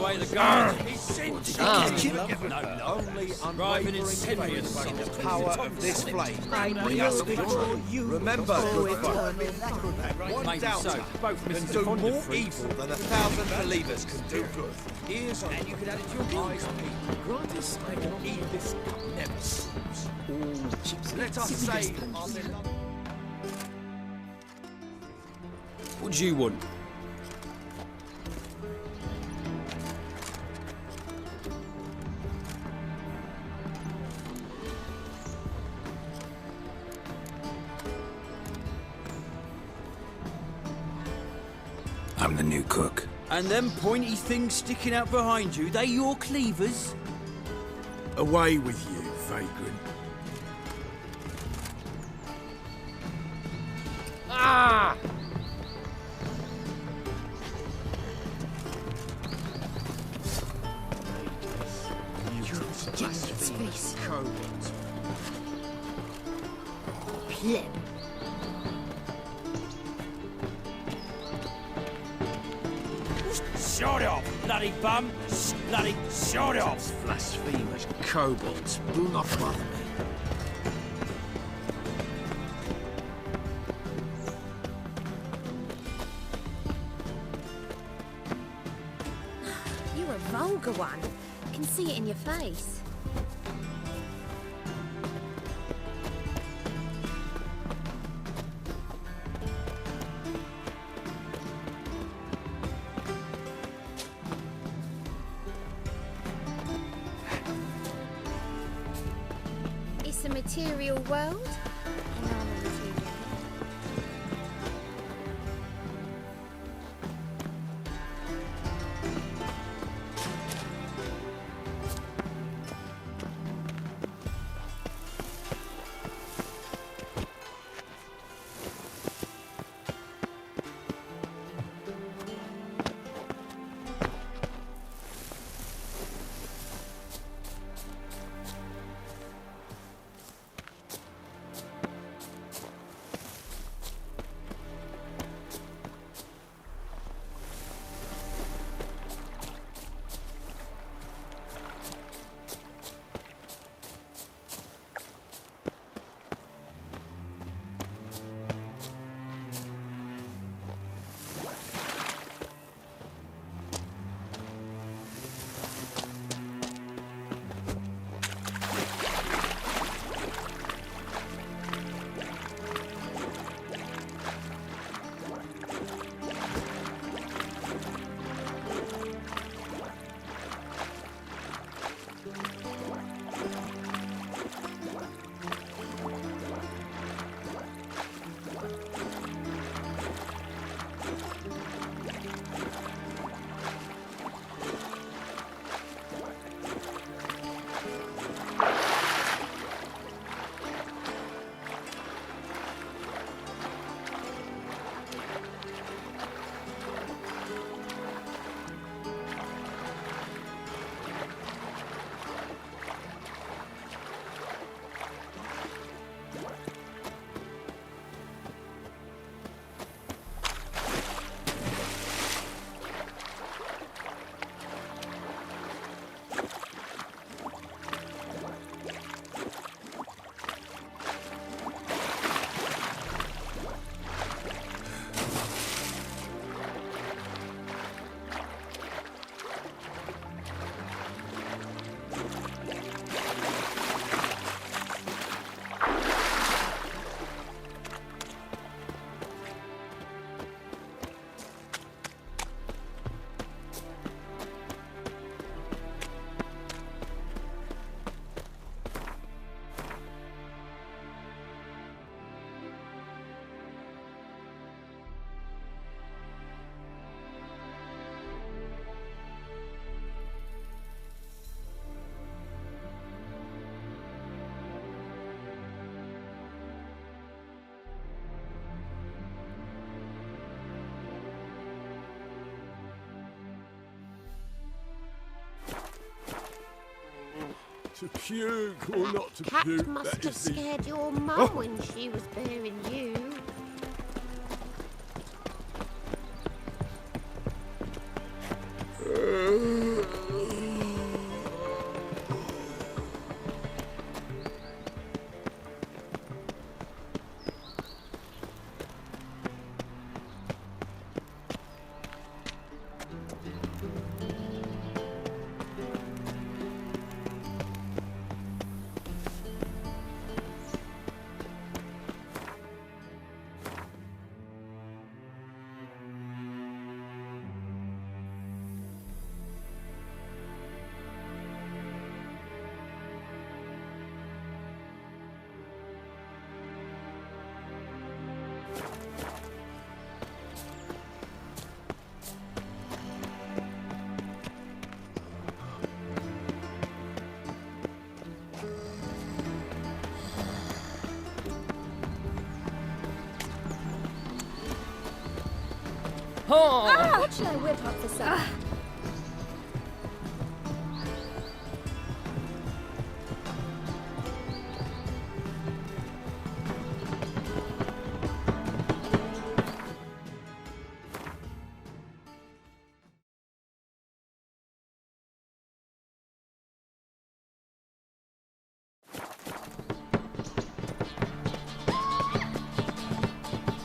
way the guard. Only unwavering faith in the power of this flame. Bring us victory. Remember, good folk, one Maybe doubter so. Both can Mrs. do Fond more of fruit. evil than 1,000 believers can do good. Ears And you could add it to your eyes open. Granted, I cannot eat this cup never stops. All chips. Let us say our beloved. What do you want? I'm the new cook. And them pointy things sticking out behind you, they your cleavers? Away with you, vagrant. Ah! Just its face. Cowards. Pleb. Shut up, bloody bum! Bloody shut up! Blasphemous kobolds. Do not bother me. You're a vulgar one. I can see it in your face. It's a material world. And I'm a material. To puke or not to Cat puke, must that have is the... scared your mum when she was bearing you. What shall I whip up for supper?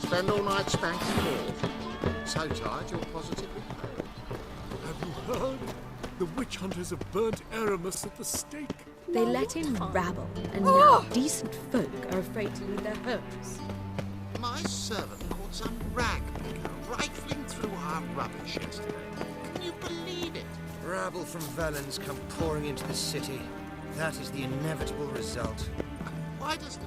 Spend all night spanking more. So tired you're positively pale. Have you heard? The witch hunters have burnt Aramis at the stake. They let him rabble, and now decent folk are afraid to leave their homes. My servant caught some rag picker rifling through our rubbish yesterday. Can you believe it? Rabble from Valens come pouring into the city. That is the inevitable result. Why does the...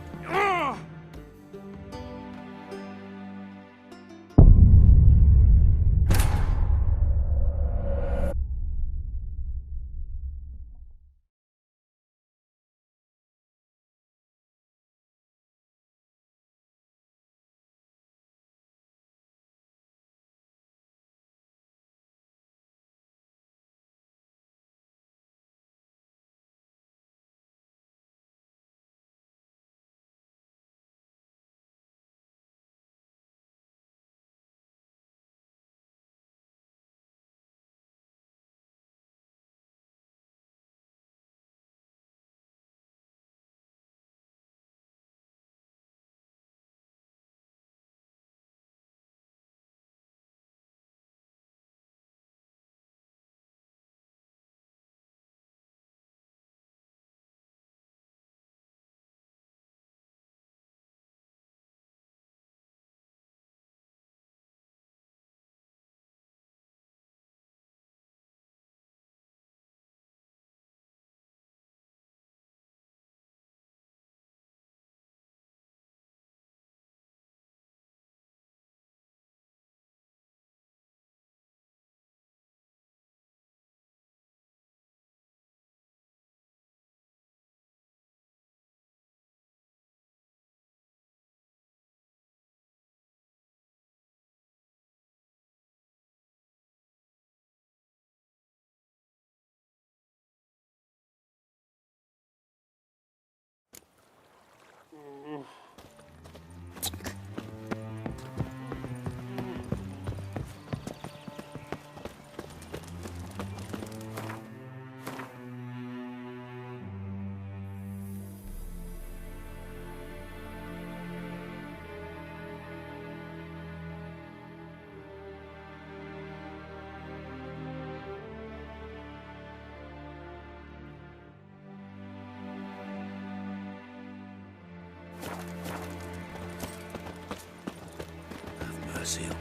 Have mercy on me.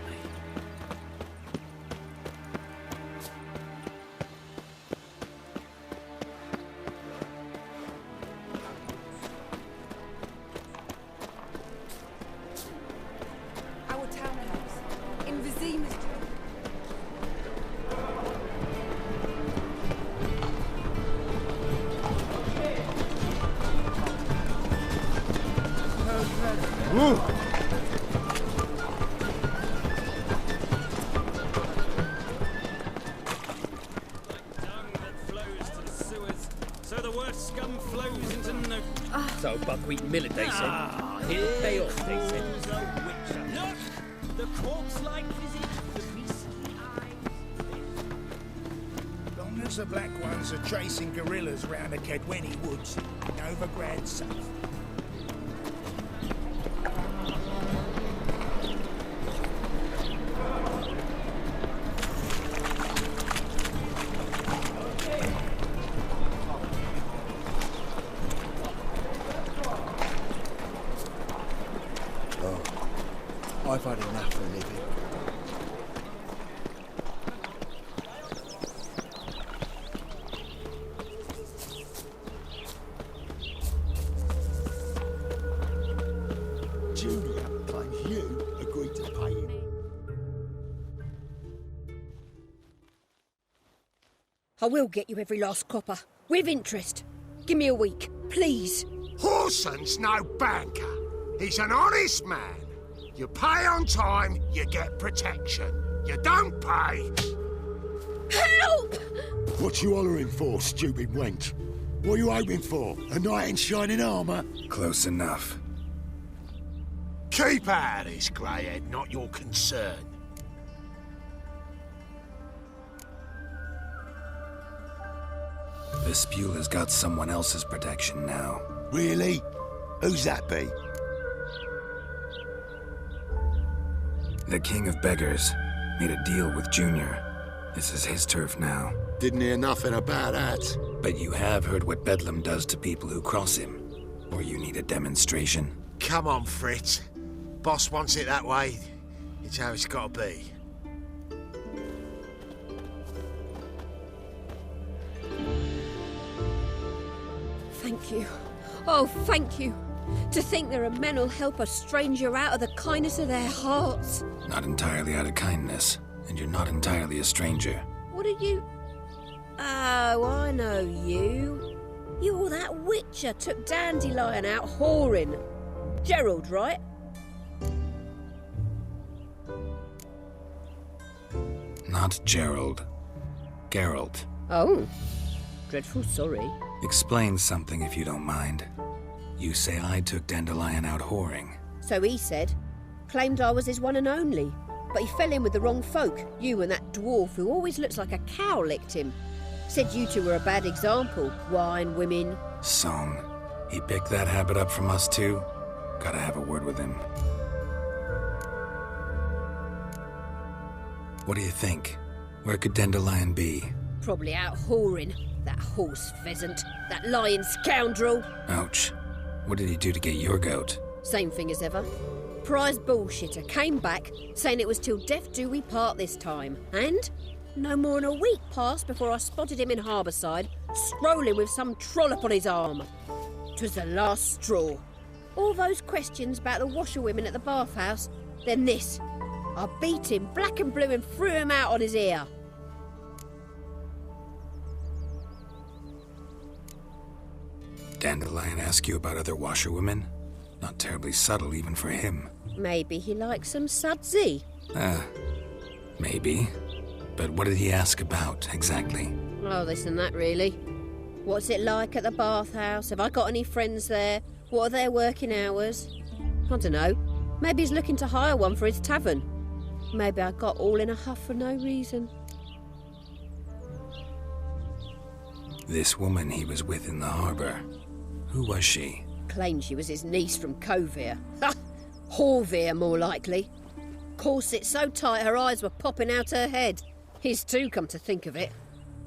Our townhouse in Vizima's. So buckwheat millet, they said. It'll pay off, they said. Look! The corpse-like physique, the beastly eyes. Long as the Black Ones are chasing guerrillas round the Kedweni woods, Novigrad's safe. I've had enough of living. Julia claims you agreed to pay him. I will get you every last copper, with interest. Give me a week, please. Horson's no banker. He's an honest man. You pay on time, you get protection. You don't pay! Help! What you hollering for, stupid wench? What are you hoping for? A knight in shining armour? Close enough. Keep out of this, greyhead, not your concern. Vespula's got someone else's protection now. Really? Who's that be? The King of Beggars made a deal with Junior. This is his turf now. Didn't hear nothing about that. But you have heard what Bedlam does to people who cross him. Or you need a demonstration? Come on, Fritz. Boss wants it that way. It's how it's got to be. Thank you. Oh, thank you. To think there are men who'll help a stranger out of the kindness of their hearts. Not entirely out of kindness, and you're not entirely a stranger. What are you... Oh, I know you. You're that witcher took Dandelion out whoring. Geralt, right? Not Gerald. Geralt. Oh. Dreadful sorry. Explain something if you don't mind. You say I took Dandelion out whoring. So he said. Claimed I was his one and only. But he fell in with the wrong folk. You and that dwarf who always looks like a cow licked him. Said you two were a bad example. Wine, women. Song. He picked that habit up from us too? Gotta have a word with him. What do you think? Where could Dandelion be? Probably out whoring. That horse pheasant. That lying scoundrel. Ouch. What did he do to get your goat? Same thing as ever. Prize bullshitter came back, saying it was till death do we part this time. And no more than a week passed before I spotted him in Harbourside, strolling with some trollop on his arm. 'Twas the last straw. All those questions about the washerwomen at the bathhouse, then this. I beat him black and blue and threw him out on his ear. Dandelion ask you about other washerwomen? Not terribly subtle even for him. Maybe he likes some sudsy. Maybe. But what did he ask about, exactly? Oh, this and that, really. What's it like at the bathhouse? Have I got any friends there? What are their working hours? I don't know. Maybe he's looking to hire one for his tavern. Maybe I got all in a huff for no reason. This woman he was with in the harbour. Who was she? Claimed she was his niece from Kovir. Ha! Horvir, more likely. Corset so tight her eyes were popping out her head. His too, come to think of it.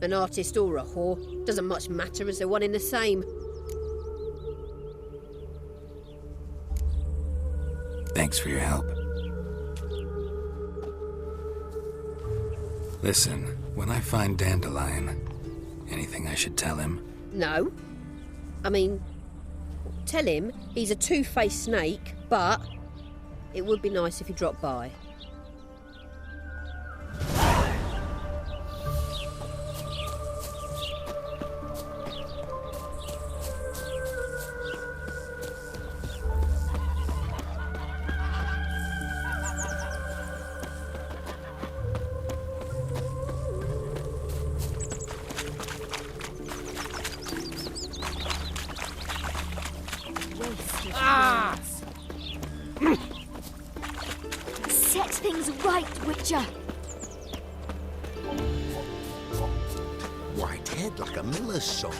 An artist or a whore. Doesn't much matter as they're one in the same. Thanks for your help. Listen, when I find Dandelion, anything I should tell him? No. I mean, tell him he's a two-faced snake, but it would be nice if he dropped by. Set things right, Witcher. White head like a miller's son.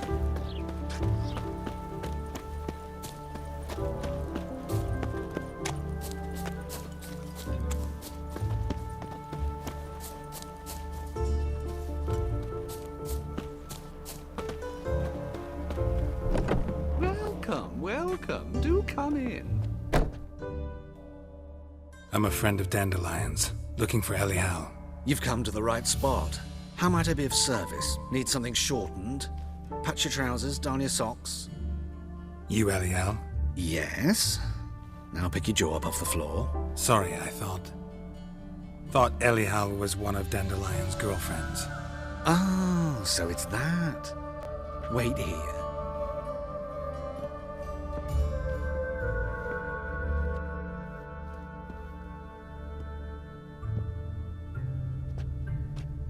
Welcome, welcome. Do come in. I'm a friend of Dandelion's, looking for Elial. You've come to the right spot. How might I be of service? Need something shortened? Patch your trousers, darn your socks. You Elial? Yes. Now pick your jaw up off the floor. Sorry, I thought Elial was one of Dandelion's girlfriends. Oh, so it's that. Wait here.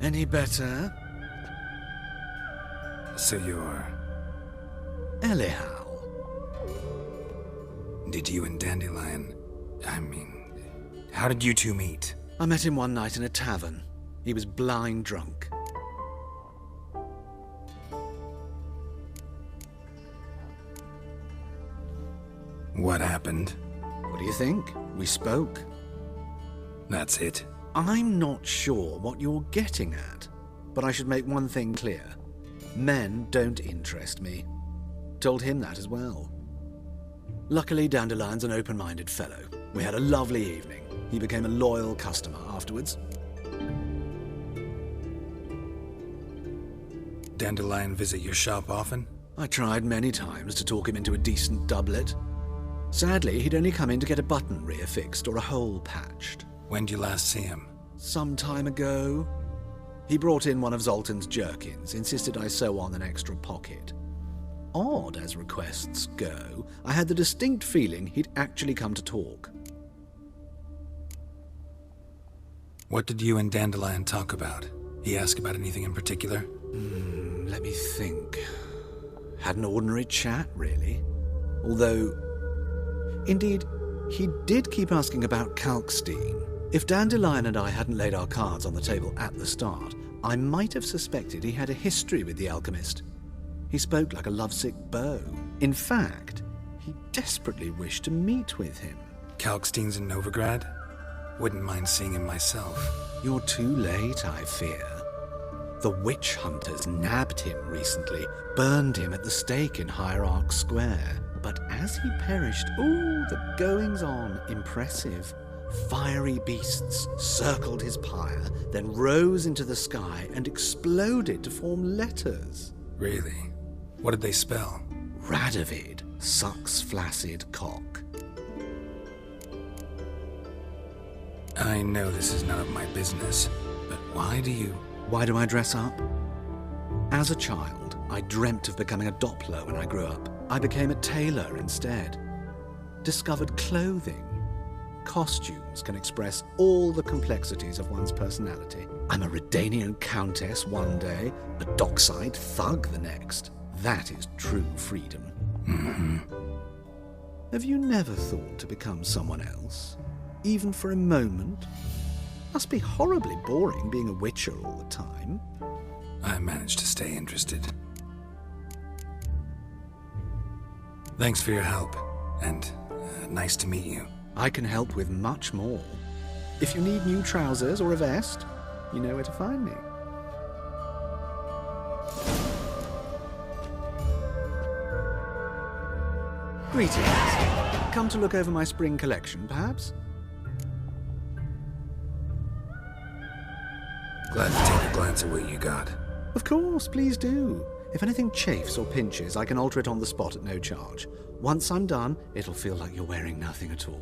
Any better? So you're... Elihow. Did you and Dandelion... how did you two meet? I met him one night in a tavern. He was blind drunk. What happened? What do you think? We spoke. That's it? I'm not sure what you're getting at, but I should make one thing clear. Men don't interest me. Told him that as well. Luckily, Dandelion's an open-minded fellow. We had a lovely evening. He became a loyal customer afterwards. Dandelion visit your shop often? I tried many times to talk him into a decent doublet. Sadly, he'd only come in to get a button reaffixed or a hole patched. When did you last see him? Some time ago. He brought in one of Zoltan's jerkins, insisted I sew on an extra pocket. Odd as requests go, I had the distinct feeling he'd actually come to talk. What did you and Dandelion talk about? He asked about anything in particular? Let me think. Had an ordinary chat, really. Although, indeed, he did keep asking about Kalkstein. If Dandelion and I hadn't laid our cards on the table at the start, I might have suspected he had a history with the alchemist. He spoke like a lovesick beau. In fact, he desperately wished to meet with him. Kalkstein's in Novigrad? Wouldn't mind seeing him myself. You're too late, I fear. The witch hunters nabbed him recently, burned him at the stake in Hierarch Square. But as he perished, the goings-on, impressive. Fiery beasts circled his pyre, then rose into the sky and exploded to form letters. Really? What did they spell? Radovid, sucks flaccid cock. I know this is none of my business, but why do I dress up? As a child, I dreamt of becoming a Doppler when I grew up. I became a tailor instead. Discovered clothing. Costumes can express all the complexities of one's personality. I'm a Redanian countess one day, a dockside thug the next. That is true freedom. Mm-hmm. Have you never thought to become someone else? Even for a moment? Must be horribly boring being a witcher all the time. I managed to stay interested. Thanks for your help, and nice to meet you. I can help with much more. If you need new trousers or a vest, you know where to find me. Greetings. Come to look over my spring collection, perhaps? Glad to take a glance at what you got. Of course, please do. If anything chafes or pinches, I can alter it on the spot at no charge. Once I'm done, it'll feel like you're wearing nothing at all.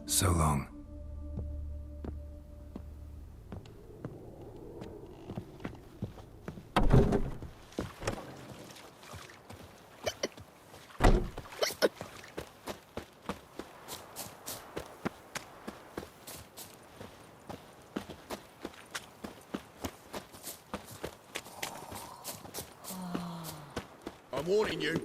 So long. I'm warning you.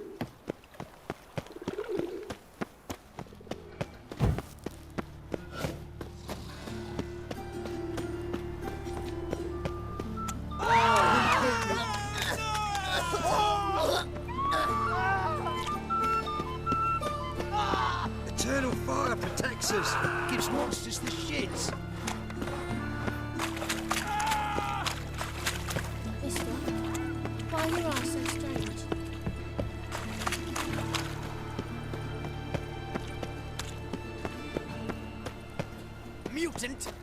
Fire protects us. Gives monsters the shits. Mister, why are your eyes so strange? Mutant